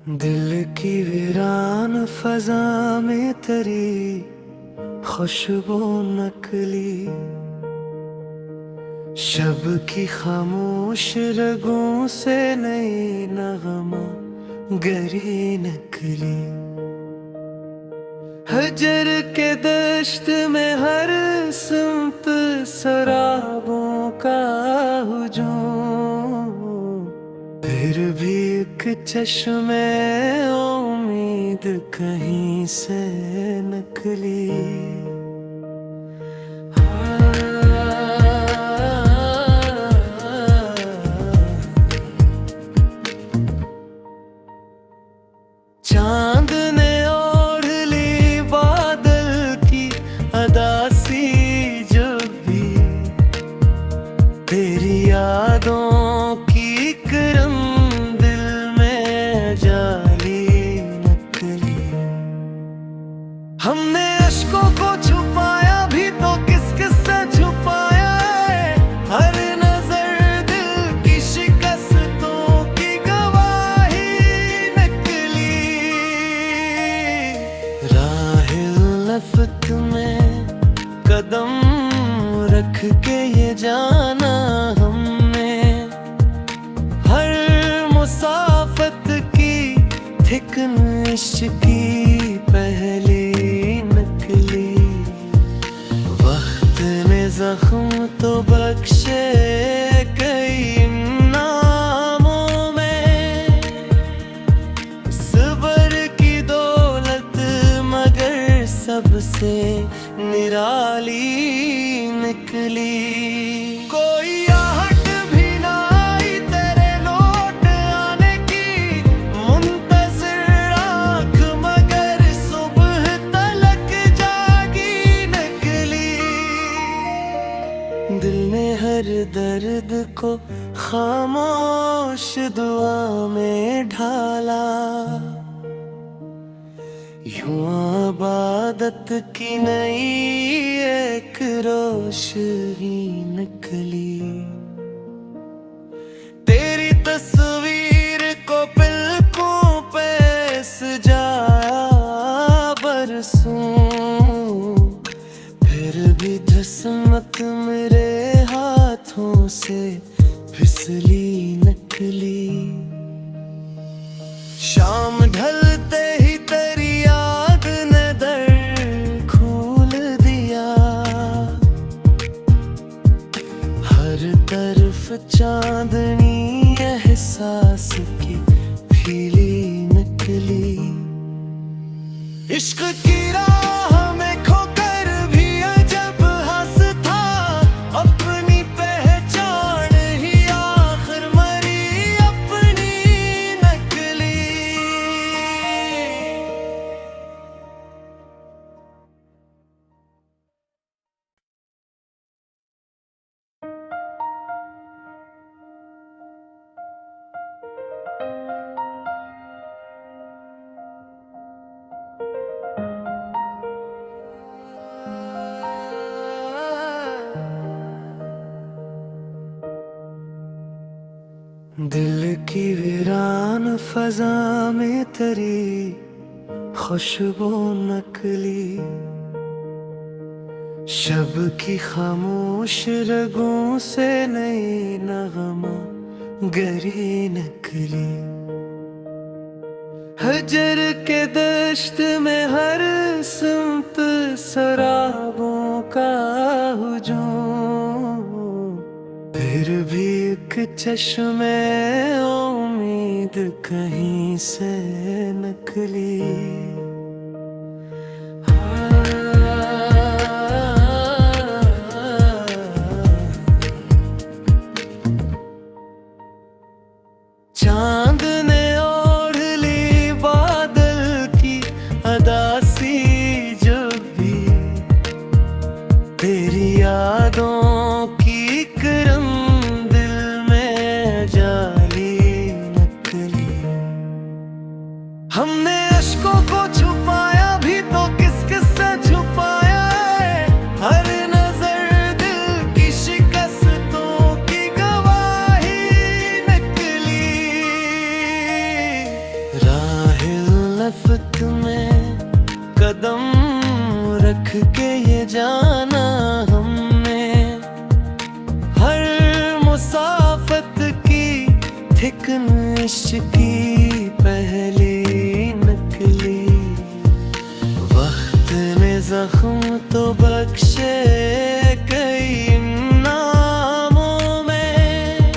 दिल की वीरान फजा में तेरी खुशबू नकली, शब की खामोश रगों से नई नगमा गरी नकली। हजर के दश्त में हर सिमत सराबों का हुजूम, फिर भी एक चश्मे उम्मीद कहीं से नकली। चांद ने ओढ़ ली बादल की अदासी, जब भी तेरी यादों की करम दिल में जाली नकली। हमने अश्कों को छुपाया भी तो किस किस से छुपाया है, हर नजर दिल की शिकस्तों की गवाही नकली। राहिल नफ़्त में कदम रख के ये जाना हमने, हर मुसाफत की थिकन इश्क की पहली नकली। वक्त ने जख्म तो बख्शे कई नामों में, सब्र की दौलत मगर सबसे निराली निकली। कोई आहट भी ना आई तेरे लौट आने की, मुंतज़िर आँख मगर सुबह तलक जागी नकली। दिल ने हर दर्द को खामोश दुआ में ढाला, यूं आबादत की नई एक रोशनी नकली। तेरी तस्वीर को पलकों पे सजाया बरसों, फिर भी जस्मत मेरे हाथों से फिसली नकली। शाम ढलते ही तेरी याद ने दर खोल दिया, हर तरफ चांदनी एहसास की फीली नकली। इश्क की राह में खोकर भी अजब हंस था, अपनी पहचान ही आखिर मरी अपनी नकली। दिल की वीरान फजा में तेरी खुशबू नकली, शब की खामोश रगों से नई नगमा गरी नकली। हजर के दश्त में हर सिमत सराबों का हुजूम, फिर भी एक चश्मे उम्मीद कहीं से नकली। चांद ने ओढ़ ली बादल की अदासी, जब भी तेरी यादों की करम दिल में जाली नकली। हमने अश्कों को मुसाफत की थिकन इश्क की पहली नकली। वक्त ने जख्म तो बख्शे कई नामों में,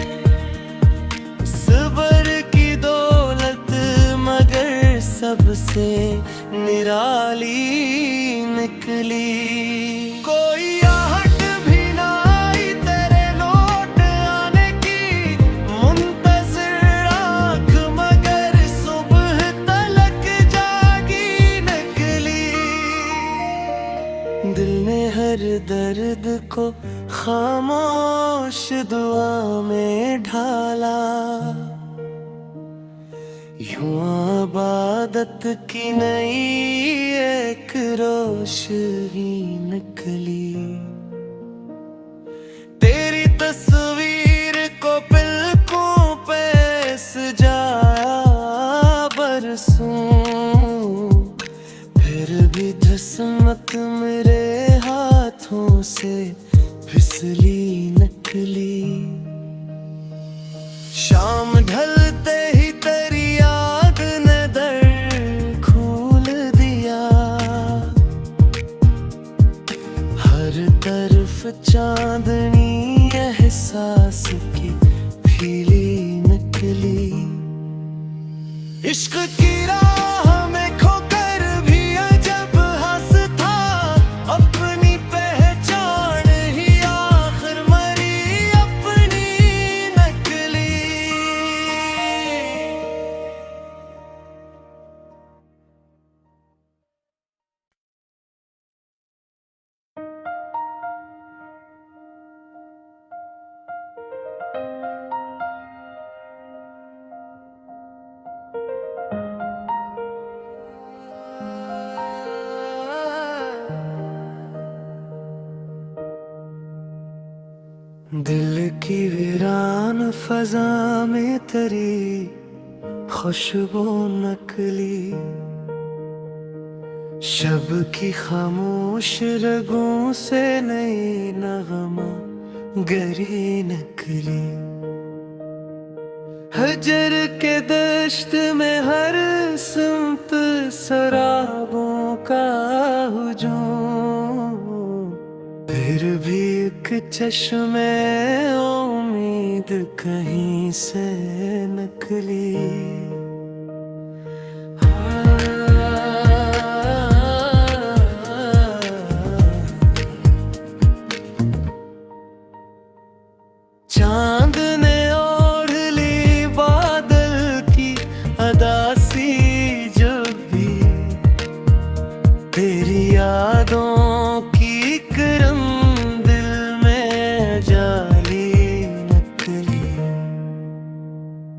सब्र की दौलत मगर सबसे निराली निकली। कोई आहट भी ना आई तेरे लौट आने की, मुंतज़िर आँख मगर सुबह तलक जागी निकली। दिल ने हर दर्द को खामोश दुआ में ढाला, यूं आबादत की नई एक रोशनी निकली। तेरी तस्वीर को पलकों पे सजाया बरसों, फिर भी किस्मत मेरे हाथों से फिसली नकली। शाम ढलते ही तेरी याद ने दर खोल दिया, हर तरफ चांदनी एहसास की फीली निकली। इश्क की राह में खोकर भी अजब हंस था, अपनी पहचान ही आखिर मरी अपनी नकली। दिल की वीरान फजा में तेरी खुशबू नकली, शब की खामोश रगों से नई नगमा गरी नकली। हजर के दश्त में हर सिमत शराबों का हुजूम, फिर भी एक चश्मे उम्मीद कहीं से नकली। चांद ने ओढ़ ली बादल की अदासी, जब भी तेरी यादों की करम दिल में जाली नकली।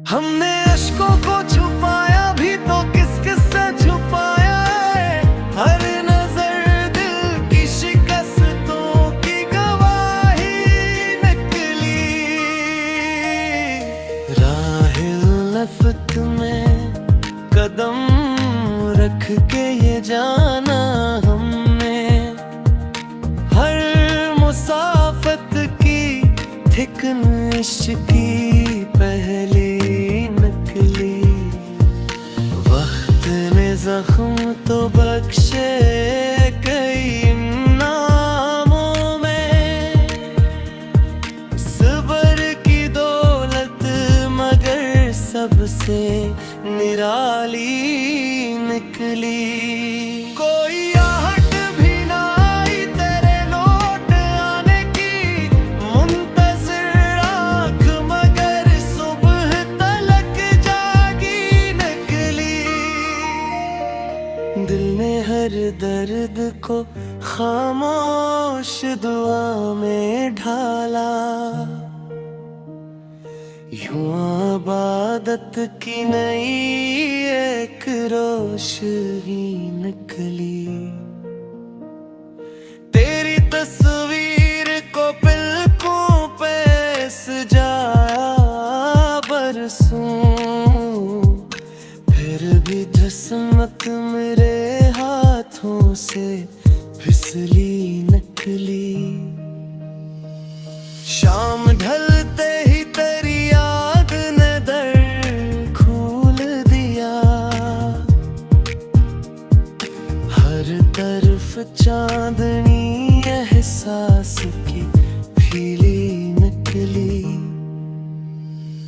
हमने अश्कों को छुपाया भी तो किस किस से छुपाया है, हर नजर दिल की शिकस्तों की गवाही नकली। राहिल लफ्त में कदम रख के ये जाना हमने, हर मुसाफत की थिकन इश्क की पहली नकली। वक्त ने जख्म तो बख्शे कई नामों में, सब्र की दौलत मगर सबसे निराली निकली। कोई आहट भी ना आई तेरे लौट आने की, मुंतज़िर आँख मगर सुबह तलक जागी निकली। दिल ने हर दर्द को खामोश दुआ में ढाला, यूं आबादत की नई एक रोशनी निकली। तेरी तस्वीर को पलकों पे सजाया बरसों, फिर भी किस्मत मेरे हाथों से फिसली नकली। शाम ढलते ही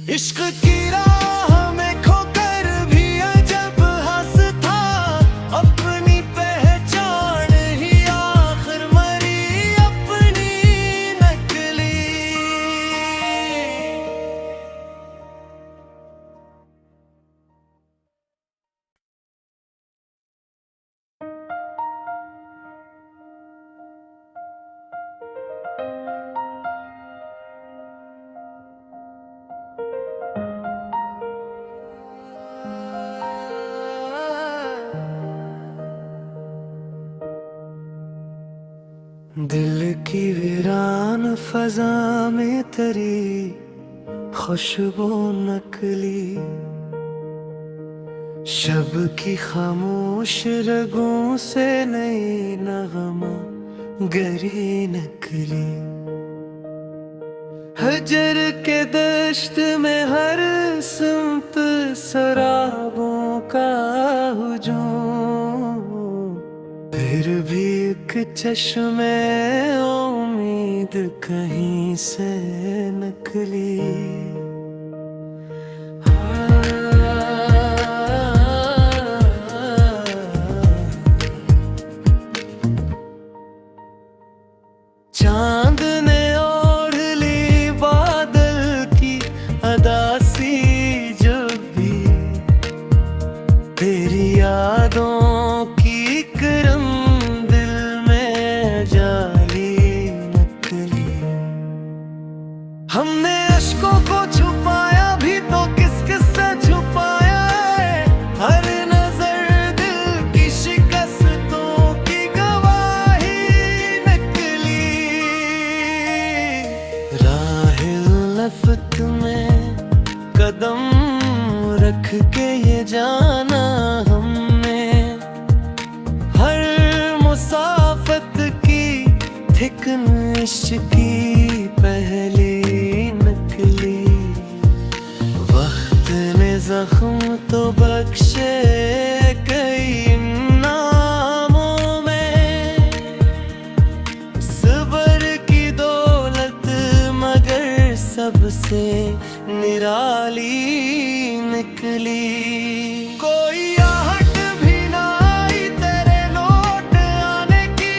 इश्क की राह में खोकर भी अजब हंस था, अपनी पहचान ही आखिर मरी अपनी नकली। दिल की वीरान फजा में तेरी खुशबू नकली, शब की खामोश रगों से नई नगमा गरी नकली। हजर के दश्त में हर सिमत शराबों का हुजूम, फिर भी एक चश्मे उम्मीद कहीं से नकली। चांद ने ओढ़ ली बादल की अदासी, जब भी तेरी यादों की करम दिल में जाली नकली। हमने अश्कों को छुपाया भी तो किस किस से छुपाया है, हर नजर दिल की शिकस्तों की गवाही नकली। राहिल लफ्त में कदम रख के ये जाना हमने, हर मुसाफत की थिकन इश्क की पहली नकली। वक्त ने जख्म तो बख्शे कई नामों में, सब्र की दौलत मगर सबसे निराली निकली। कोई आहट भी ना आई तेरे लौट आने की,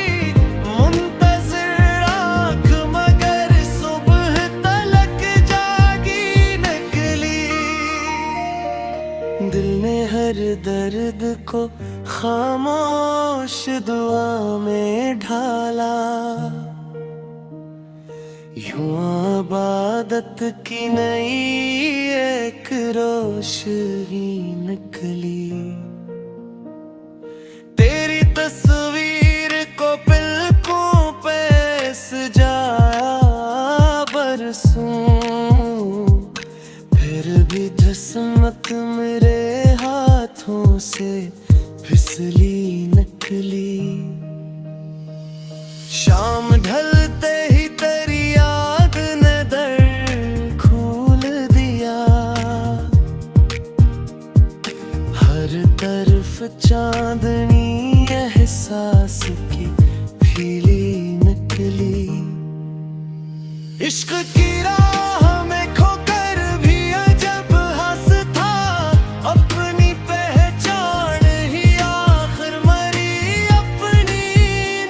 मुंतज़िर आँख मगर सुबह तलक जागी नकली। दिल ने हर दर्द को खामोश दुआ में ढाला, यूं आबादत की नई एक रोशनी नकली। तेरी तस्वीर को पलकों पे सजाया बरसों, फिर भी जस्मत मेरे हाथों से फिसली नकली। शाम ढलते ही तेरी याद ने दर खोल दिया, हर तरफ चांदनी एहसास की फीली नकली। इश्क की राह में खोकर भी अजब हंस था, अपनी पहचान ही आखिर मरी अपनी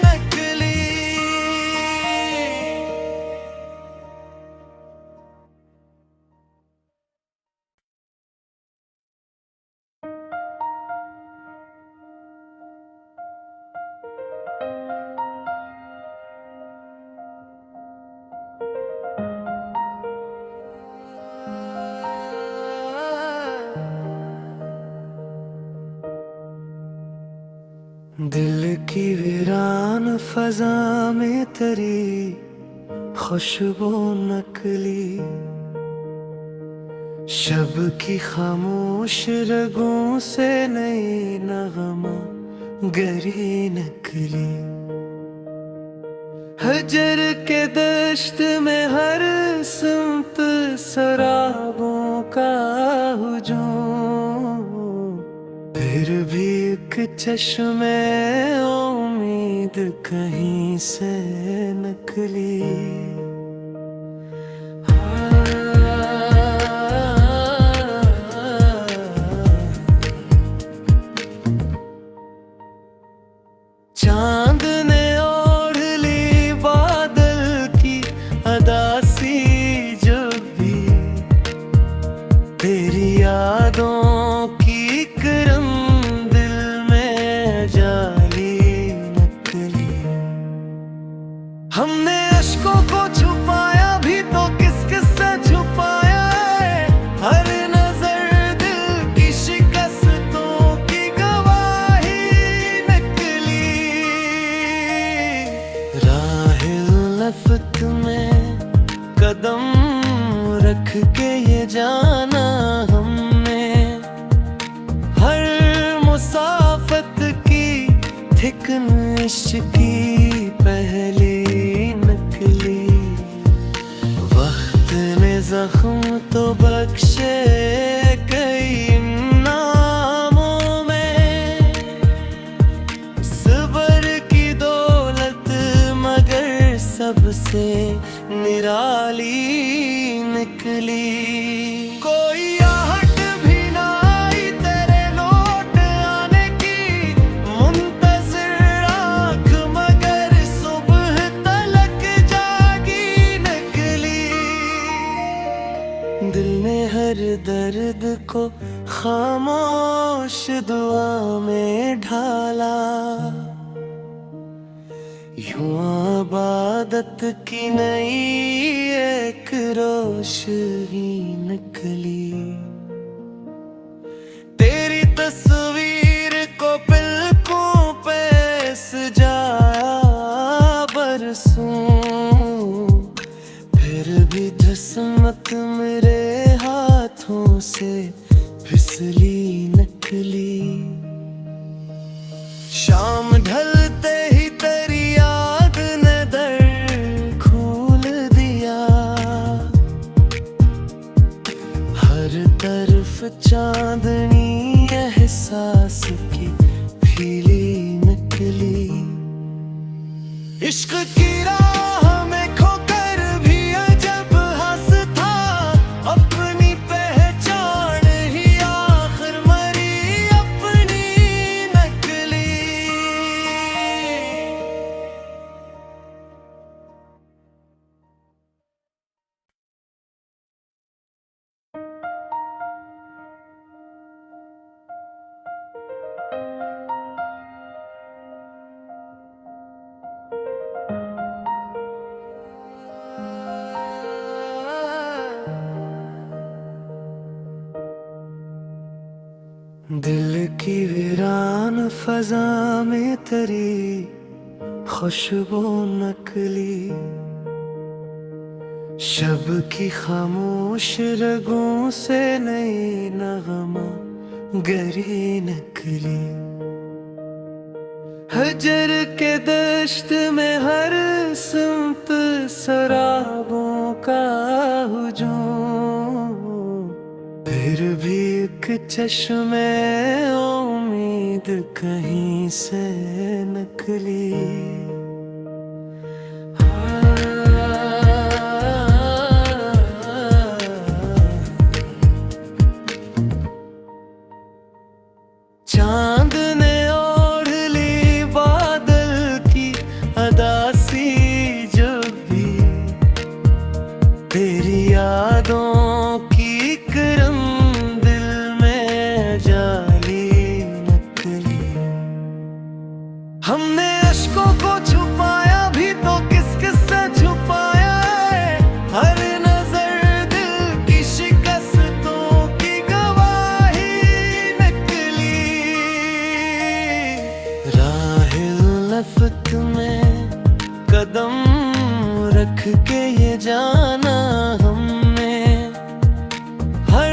नकली। दिल की वीरान फजा में तेरी खुशबू नकली, शब की खामोश रगों से नई नगमा गरी नकली। हजर के दश्त में हर सिमत शराबों का हुजूम, फिर भी एक चश्मे उम्मीद कहीं से नकली। रख के ये जाना हमने, हर मुसाफत की थिकन इश्क की पहली नकली। वक्त ने जख्म तो बख्शे कई नामों में, सब्र की दौलत मगर सबसे निराली निकली। कोई आहट भी ना आई तेरे लौट आने की, मुंतज़िर आँख मगर सुबह तलक जागी निकली। दिल ने हर दर्द को खामोश दुआ में ढाला, यूं आबादत की नई एक रोशनी निकली। तेरी तस्वीर को पलकों पे सजाया बरसों, फिर भी धसमत मेरे हाथों से फिसली नकली। शाम ढलते ही तेरी याद ने दर खोल दिया, हर तरफ चांदनी एहसास की फीली निकली। इश्क की राह में खोकर भी अजब हंस था, अपनी पहचान ही आखिर मरी अपनी नकली। दिल की वीरान फजा में तेरी खुशबू नकली, शब की खामोश रगों से नई नगमा गरी नकली। हजर के दश्त में हर सिमत शराबों का हुजूम, फिर भी एक चश्मे उम्मीद कहीं से नकली। चांद ने ओढ़ ली बादल की अदासी, जब भी तेरी यादों की करम दिल में जाली नकली। हमने अश्कों को छुपाया भी तो किस किस से छुपाया है, हर नजर दिल की शिकस्तों की गवाही नकली। राहिल लफ्त में कदम रख के ये जाना हमने, हर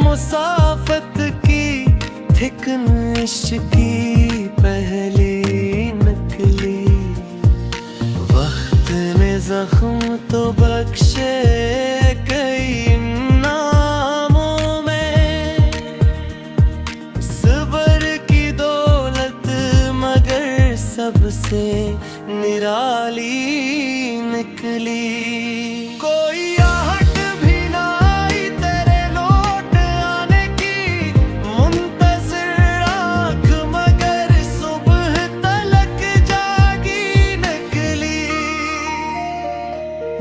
मुसाफत की थिकन इश्क की पहली नकली। वक्त ने जख्म तो बख्शे कई नामों में, सब्र की दौलत मगर सबसे निराली निकली। कोई आहट भी ना आई तेरे लौट आने की, मुंतज़िर आँख मगर सुबह तलक जागी नकली।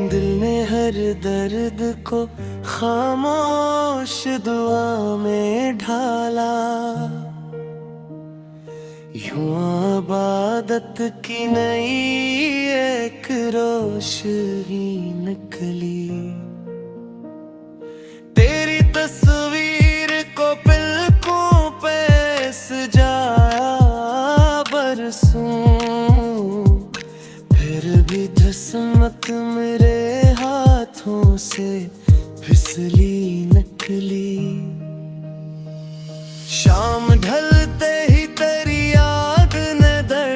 दिल ने हर दर्द को खामोश दुआ में ढाला, यूं आबादत की नई एक रोशनी निकली। तेरी तस्वीर को पलकों पे सजाया बरसों, फिर भी धसमत मेरे हाथों से फिसली नकली। शाम ढलते ही तेरी याद ने दर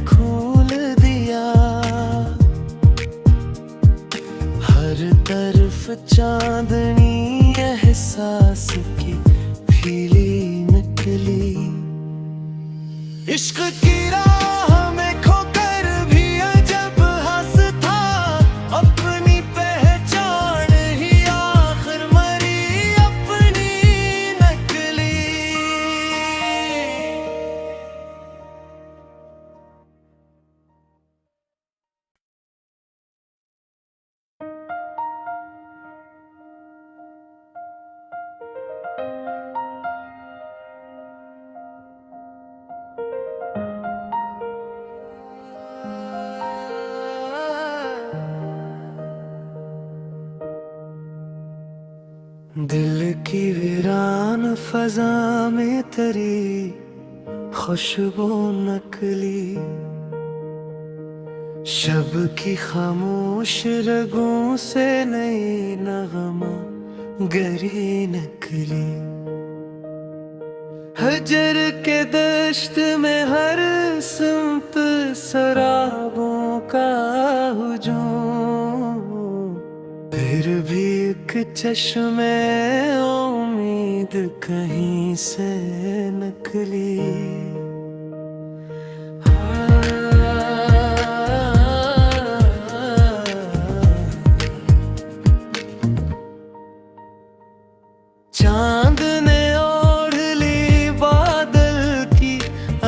खोल दिया। हर तरफ चांदनी एहसास की फीली नकली। इश्क की राह में खोकर भी अजब हंस था। अपनी पहचान ही आखिर मरी अपनी नकली। दिल की वीरान फजा में तेरी खुशबू नकली। शब की खामोश रगों से नई नगमा गरी नकली। हजर के दश्त में हर सिमत शराबों का हुजूम। फिर भी एक चश्मे उम्मीद कहीं से नकली। चांद ने ओढ़ ली बादल की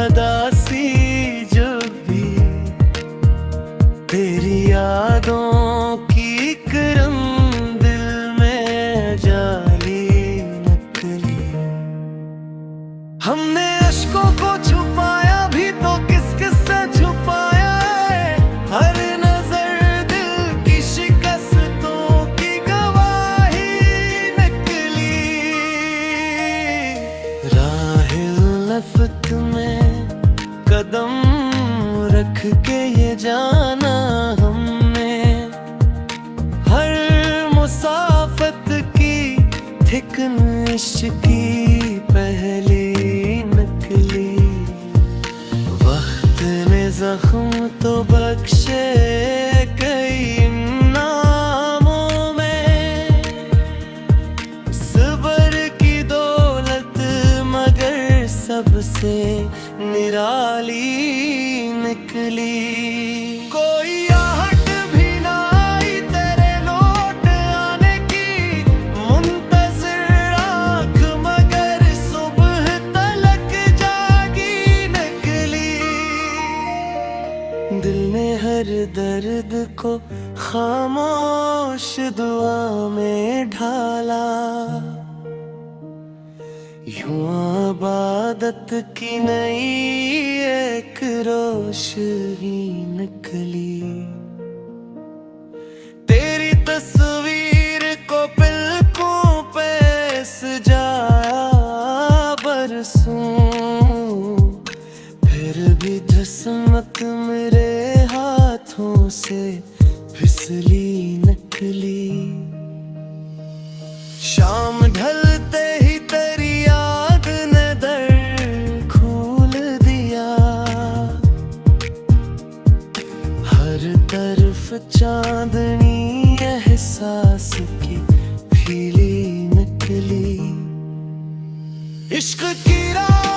अदासी। जब भी तेरी यादों की करम दिल में जाली नकली। हमने अश्कों को छुपाया भी तो किस किस से छुपाया है। हर नजर दिल की शिकस्तों की गवाही नकली। राहिल लफ्त में कदम रख के ये जाना हमने। हर मुसाफत की थिकनेस की पहली नकली। वक्त ने जख्म तो बख्शे कई नामों में। सब्र की दौलत मगर सबसे निराली नकली। कोई आहट भी ना आई तेरे लौट आने की। मुंतज़िर आँख मगर सुबह तलक जागी नकली। दिल ने हर दर्द को खामोश दुआ में ढाला। यूं आबादत की नई एक रोशनी नकली। तेरी तस्वीर को पलकों पे सजाया बरसों। फिर भी जस्मत मेरे हाथों से फिसली नकली। शाम ढलते ही तेरी याद ने दर खोल दिया। हर तरफ चांदनी एहसास की फीली नकली। इश्क की राह